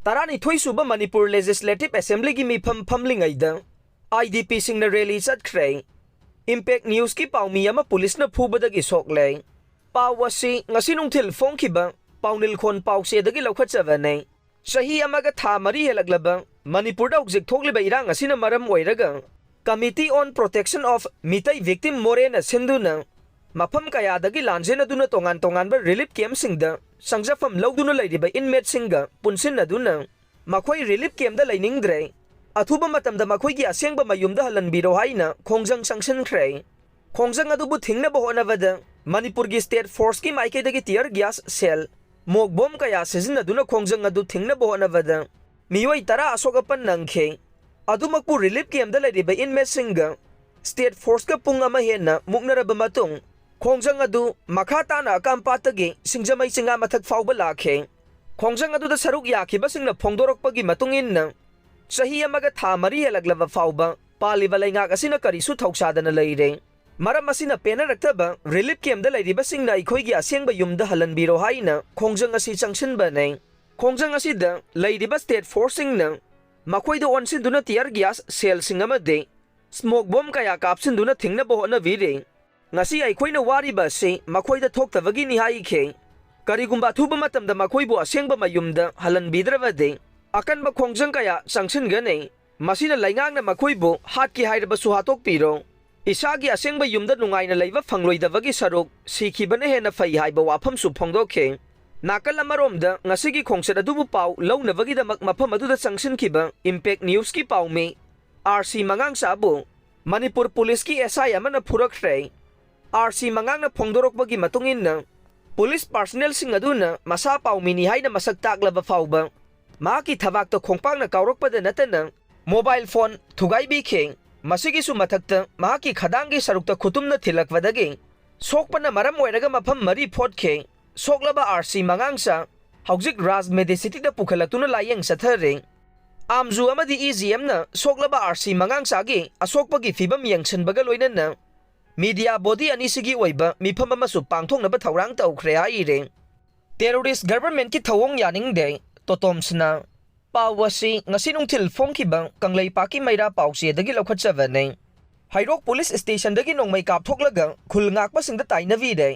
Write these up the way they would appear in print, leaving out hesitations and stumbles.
Tarani Thoisuba Manipur Legislative Assembly gi mifam famlingaida IDP singna rally Chatkhre Impact News ki Paomi ama police na Fubadagi Sokle Pawasi ngasi nungthil phongkhiba Paunil khon pause dagi lokhatchavane Sahi amaga tha mari helaglaba Manipur da ujik thogliba irang asina maram oiraga Committee on Protection of Mitai Victim Morena Sinduna Mafam kaya dagi lanjena duna tongan ba relief camp singda Sangjafam lawduna lairiba inmate singa punsin na duna Makhoi relief camp da lainingdre Athuba matamda makhoi gi asengba mayumda halanbiro haina khongjang sangshankre Khongjang adubu thingna ba honavada Manipur gi State Force ki maike dagi tear gas cell Mok bom kaya sizina duna khongjang adu thingna ba honavada Miyoi tara asogapan nangkhe Adumakpu relief camp da lairiba inmate singa State Force ka pung ama hena muknaraba matung Khongjang adu makhata na akampatagi singjamai singa mathak fauba lakhe Khongjang adu da saruk yakhiba singna phongdorokpagi matungin na sahi amaga tha mari helaglaba fauba paliba laingak asina karisu thausadana leire maram asina pena raktaba relief camp da lairiba singna ikhoigi asengba yumda halanbiro haina Khongjang asi changsinba nei Khongjang asida lairiba State Force singna makhoida onsinduna tear gas cell singama de smoke bomb kaya kapsinduna thingna bohona vire ngasi aikhoina wariba se makhoida thoktabagi ni haikhe karigumba thuba matamda makhoibu asengba mayumda halanbidravade akanba khongjang kaya sangsinganei masina laingangna makhoibu hatki hairaba suhatok piro isagi asengba yumda nungaina leiba phangloidavagi saruk sikhibane hena fai haiba wafam su phongdokhe nakal amaromda ngasigi khongsat adubu pau launavagi damak mafam aduda sangsinkhiba Impact News ki Paomi RC mangang sabu Manipur Police ki SI amana phurakre RC mangang na phongdorokbagi matungin na police personnel sing aduna masa Paomi ni haina masak taklaba fauba maki thabak to khongpang na kaurokpada natana mobile phone thugai bi kheng masigi su mathakta maki khadangi sarukta khutumna thilakwadagi sokpana maram oiraga mafam mari photke soklaba RC mangangsa haujik Raj Medicity da pukhalatuna layeng sathare amju amadi EGM na soklaba RC mangangsa gi asokpagi fibam yengchenbaga loinana media body anisigi oiba mifam amasu pangthongnaba thaurang taukhre haire terrorist government ki Thouwong Yaningde Totomsana Pawasi ngasi nungthil phongkhiba kanglei paki maira pause dagi lokhatchavane Hairok police station dagi nongmai kapthoklaga khulngakpa singda tainavi de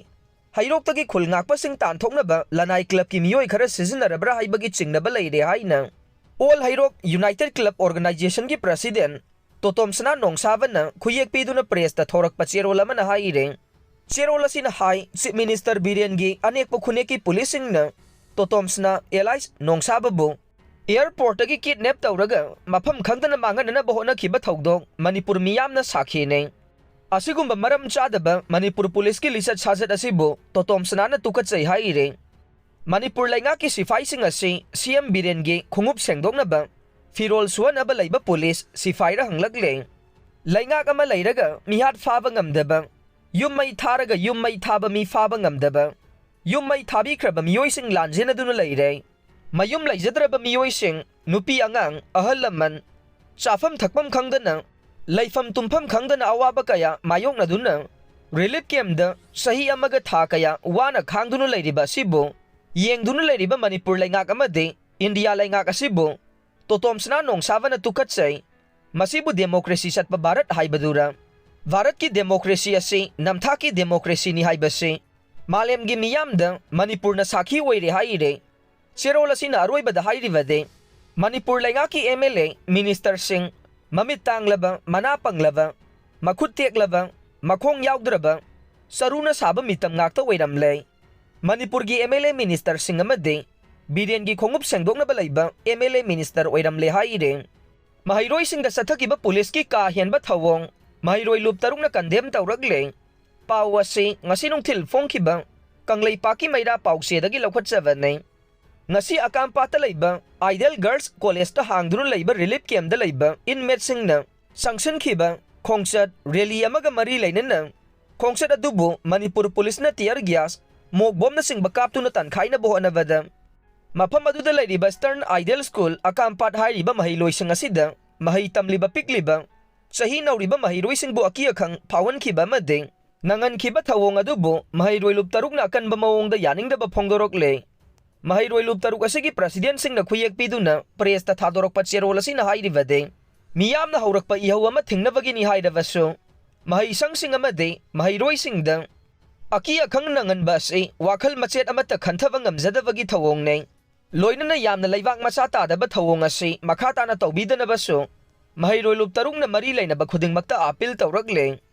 Hairok tagi khulngakpa sing tanthoknaba lanai club ki miyoi khara sizinarabra haibagi chingnaba leire haina All Hairok United Club Organization ki president Totomsana nongsabana khuyek piduna press ta thorak pacherola mana haire cherola sina hai chief minister Birengi anek pokhune ki policing na Totomsana allies nongsababu airport agi kidnap tawraga mafam khangdana mangana bahona khiba thaudok Manipur miyamna sakhi ne asigumba maram chadaba Manipur police ki lisa chhajat asibu Totomsana na tukachai haire Manipur lainga ki sifai sing asi CM Birengi khungup sengdoknaba Firol suwanaba laiba police sifaira hanglagle lainga kama lairaga mihat faba ngamdaba yummai tharaga yummai thaba mi faba ngamdaba yummai thabi khraba miyoi sing lanjena duna leire mayum laijadraba miyoi sing nupi angang ahal laman chafam thakpam khangdana laifam tumpham khangdana awaba kaya mayokna duna relief camp da sahi amaga tha kaya wana khangduna leiriba sibu yengduna leiriba Manipur lainga kama de India lainga kasibu Totomsana nongsavana tukachai masibu democracy satpa Bharat haibadura Bharat ki democracy asi namtha ki democracy ni haibase malem gi miyamda Manipur na sakhi oire haire cherola sina aroibada hairivade Manipur lainga ki MLA minister sing mamit tanglaba manapanglaba makhut teklaba makhong yaugdraba saruna saba mitam ngakta oiramle Manipur gi MLA minister sing amade Birengi khongup sengdoknaba laiba MLA minister oiramle haire Maheiroisingda Chathakhiba police ki ka Henba Thouwong Maheiroi lup tarukna Condemn Tourakli Pawasi ngasi nungthil phongkhiba kanglei paki maira pause dagi lokhatchavane ngasi akampata laiba Ideal Girls College ta hangduna laiba relief camp da laiba inmate singna sangsinkhiba khongsat rally amaga mari leinana khongsat adubu Manipur police na tear gas mok bom na singba kaptuna tankhaina bohonavada Mafam aduda lairiba Stern Ideal School akampat hairiba Maheiroising asida mahai tamliba pikliba sahi nauriba Maheiroisingbu akiakhang phawankhiba amade nangankhiba Thouwong adubu Maheiroi lup tarukna akanba mawongda Yaningde ba phongdorokle Maheiroi lup taruk asigi president singna khuyek piduna presta thadorokpa cherol asina hairibade miyamna haurakpa ihau ama thingnabagini hairabasu Mahaisang sing amade Maheiroisingda aki akhang nangan basi wakhal machet amata khanthawa ngamjadabagi Thouwong ne loinana yamna leibak macha tadaba Thouwong asi makha tana tawbidana basu Maheiroi lup tarukna mari lainaba khudingmakta appeal tawrakle